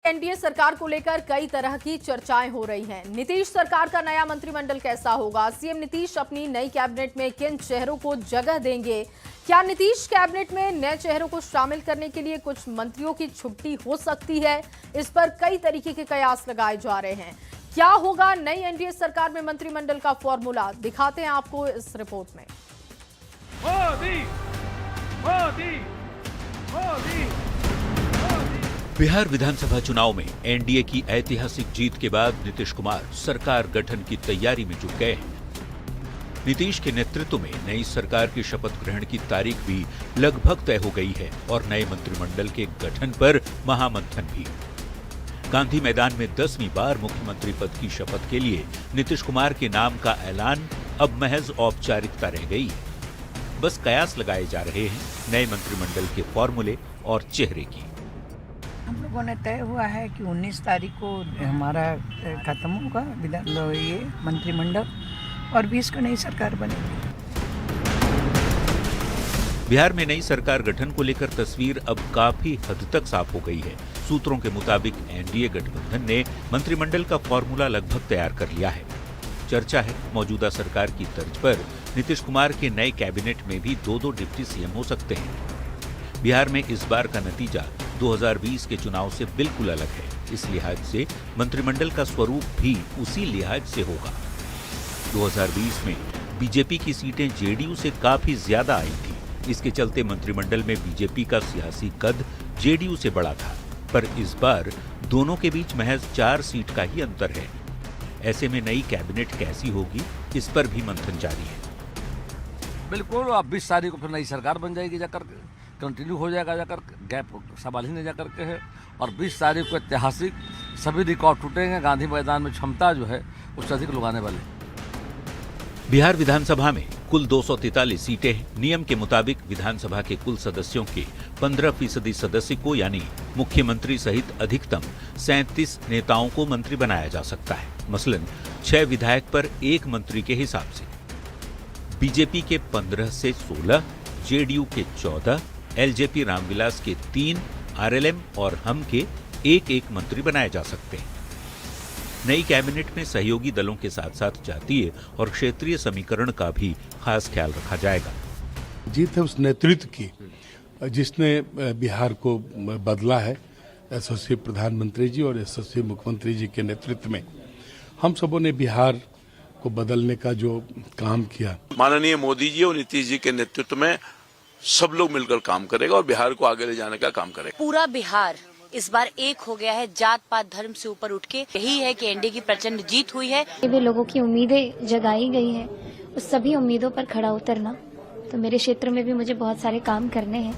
NDA सरकार को लेकर कई तरह की चर्चाएं हो रही हैं। नीतीश सरकार का नया मंत्रिमंडल कैसा होगा? सीएम नीतीश अपनी नई कैबिनेट में किन चेहरों को जगह देंगे? क्या नीतीश कैबिनेट में नए चेहरों को शामिल करने के लिए कुछ मंत्रियों की छुट्टी हो सकती है? इस पर कई तरीके के कयास लगाए जा रहे हैं। क्या होगा नई एनडीए सरकार में मंत्रिमंडल का फॉर्मूला? दिखाते हैं आपको इस रिपोर्ट में। मोदी, मोदी, मोदी। बिहार विधानसभा चुनाव में एनडीए की ऐतिहासिक जीत के बाद नीतीश कुमार सरकार गठन की तैयारी में जुट गए हैं। नीतीश के नेतृत्व में नई सरकार की शपथ ग्रहण की तारीख भी लगभग तय हो गई है और नए मंत्रिमंडल के गठन पर महामंथन भी। गांधी मैदान में 10वीं बार मुख्यमंत्री पद की शपथ के लिए नीतीश कुमार के नाम का ऐलान अब महज औपचारिकता रह गई है। बस कयास लगाए जा रहे हैं नए मंत्रिमंडल के फॉर्मूले और चेहरे की। हम लोगों ने तय हुआ है कि 19 तारीख को हमारा खत्म होगा ये मंत्रिमंडल और 20 को नई सरकार बनेगी। बिहार में नई सरकार गठन को लेकर तस्वीर अब काफी हद तक साफ हो गई है। सूत्रों के मुताबिक एनडीए गठबंधन ने मंत्रिमंडल का फॉर्मूला लगभग तैयार कर लिया है। चर्चा है मौजूदा सरकार की तर्ज पर नीतीश कुमार के नए कैबिनेट में भी 2-2 डिप्टी सीएम हो सकते हैं। बिहार में इस बार का नतीजा 2020 के चुनाव से बिल्कुल अलग है। इस लिहाज से मंत्रिमंडल का स्वरूप भी उसी लिहाज से होगा। 2020 में बीजेपी की सीटें जेडीयू से काफी ज्यादा आई थी। इसके चलते मंत्रिमंडल में बीजेपी का सियासी कद जेडीयू से बड़ा था, पर इस बार दोनों के बीच महज 4 सीट का ही अंतर है। ऐसे में नई कैबिनेट कैसी होगी, इस पर भी मंथन जारी है। बिल्कुल, अब 20 तारीख को फिर नई सरकार बन जाएगी, जाकर कंटिन्यू हो जाएगा, जाकर गैप सवाल ही नहीं जाकर के है। और 20 तारीख को ऐतिहासिक सभी रिकॉर्ड टूटेंगे। गांधी मैदान में क्षमता जो है उससे अधिक लोग आने वाले। बिहार विधानसभा में कुल 243 सीटें हैं। नियम के मुताबिक विधानसभा के कुल सदस्यों के 15% सदस्य को यानी मुख्यमंत्री सहित अधिकतम 37 नेताओं को मंत्री बनाया जा सकता है। मसलन 6 विधायक पर 1 मंत्री के हिसाब से। बीजेपी के 15 से 16, जेडीयू के 14, एलजेपी रामविलास के 3, आरएलएम और हम के 1-1 मंत्री बनाए जा सकते हैं। नई कैबिनेट में सहयोगी दलों के साथ साथ जातीय और क्षेत्रीय समीकरण का भी खास ख्याल रखा जाएगा। जीत है उस नेतृत्व की जिसने बिहार को बदला है। यशस्वी प्रधानमंत्री जी और यशस्वी मुख्यमंत्री जी के नेतृत्व में हम सबों ने बिहार को बदलने का जो काम किया। माननीय मोदी जी और नीतीश जी के नेतृत्व में सब लोग मिलकर काम करेगा और बिहार को आगे ले जाने का काम करेगा। पूरा बिहार इस बार एक हो गया है, जात पात धर्म से ऊपर उठ के। यही है कि एनडीए की प्रचंड जीत हुई है। भी लोगों की उम्मीदें जगाई गई है, उस सभी उम्मीदों पर खड़ा उतरना। तो मेरे क्षेत्र में भी मुझे बहुत सारे काम करने हैं।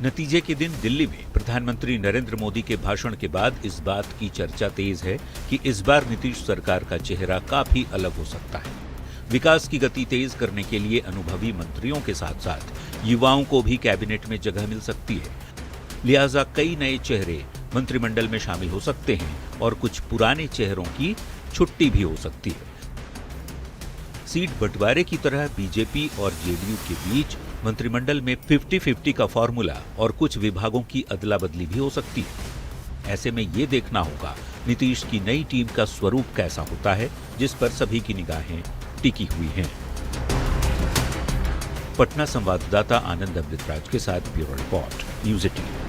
नतीजे के दिन दिल्ली में प्रधानमंत्री नरेंद्र मोदी के भाषण के बाद इस बात की चर्चा तेज है कि इस बार नीतीश सरकार का चेहरा काफी अलग हो सकता है। विकास की गति तेज करने के लिए अनुभवी मंत्रियों के साथ साथ युवाओं को भी कैबिनेट में जगह मिल सकती है। लिहाजा कई नए चेहरे मंत्रिमंडल में शामिल हो सकते हैं और कुछ पुराने चेहरों की छुट्टी भी हो सकती है। सीट बंटवारे की तरह बीजेपी और जेडीयू के बीच मंत्रिमंडल में 50-50 का फॉर्मूला और कुछ विभागों की अदला बदली भी हो सकती है। ऐसे में ये देखना होगा नीतीश की नई टीम का स्वरूप कैसा होता है, जिस पर सभी की निगाहें टिकी हुई हैं। पटना संवाददाता आनंद अमृतराज के साथ ब्यूरो रिपोर्ट, न्यूज़ 18।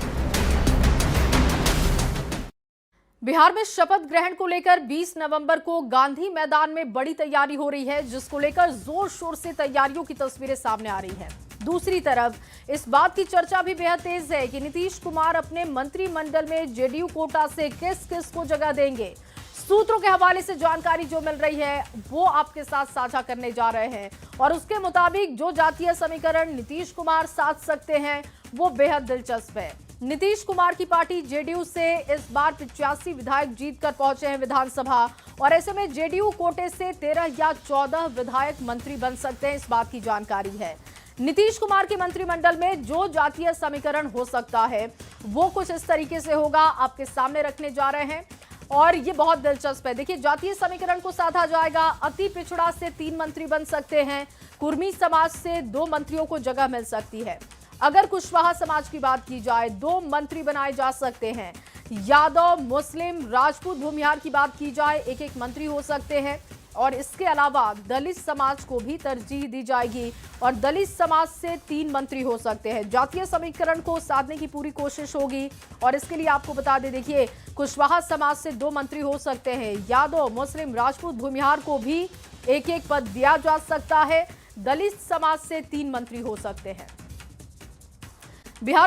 बिहार में शपथ ग्रहण को लेकर 20 नवंबर को गांधी मैदान में बड़ी तैयारी हो रही है, जिसको लेकर जोर शोर से तैयारियों की तस्वीरें सामने आ रही हैं। दूसरी तरफ इस बात की चर्चा भी बेहद तेज है कि नीतीश कुमार अपने मंत्रिमंडल में जेडीयू कोटा से किस किस को जगह देंगे। सूत्रों के हवाले से जानकारी जो मिल रही है वो आपके साथ साझा करने जा रहे हैं और उसके मुताबिक जो जातीय समीकरण नीतीश कुमार साध सकते हैं वो बेहद दिलचस्प है। नीतीश कुमार की पार्टी जेडीयू से इस बार 85 विधायक जीतकर पहुंचे हैं विधानसभा और ऐसे में जेडीयू कोटे से 13 या 14 विधायक मंत्री बन सकते हैं, इस बात की जानकारी है। नीतीश कुमार के मंत्रिमंडल में जो जातीय समीकरण हो सकता है वो कुछ इस तरीके से होगा, आपके सामने रखने जा रहे हैं और ये बहुत दिलचस्प है। देखिए, जातीय समीकरण को साधा जाएगा। अति पिछड़ा से 3 मंत्री बन सकते हैं। कुर्मी समाज से 2 मंत्रियों को जगह मिल सकती है। अगर कुशवाहा समाज की बात की जाए 2 मंत्री बनाए जा सकते हैं। यादव, मुस्लिम, राजपूत, भूमिहार की बात की जाए, एक एक मंत्री हो सकते हैं और इसके अलावा दलित समाज को भी तरजीह दी जाएगी और दलित समाज से 3 मंत्री हो सकते हैं। जातीय समीकरण को साधने की पूरी कोशिश होगी और इसके लिए आपको बता दें, देखिए कुशवाहा समाज से 2 मंत्री हो सकते हैं। यादव, मुस्लिम, राजपूत, भूमिहार को भी एक एक पद दिया जा सकता है। दलित समाज से 3 मंत्री हो सकते हैं। बिहार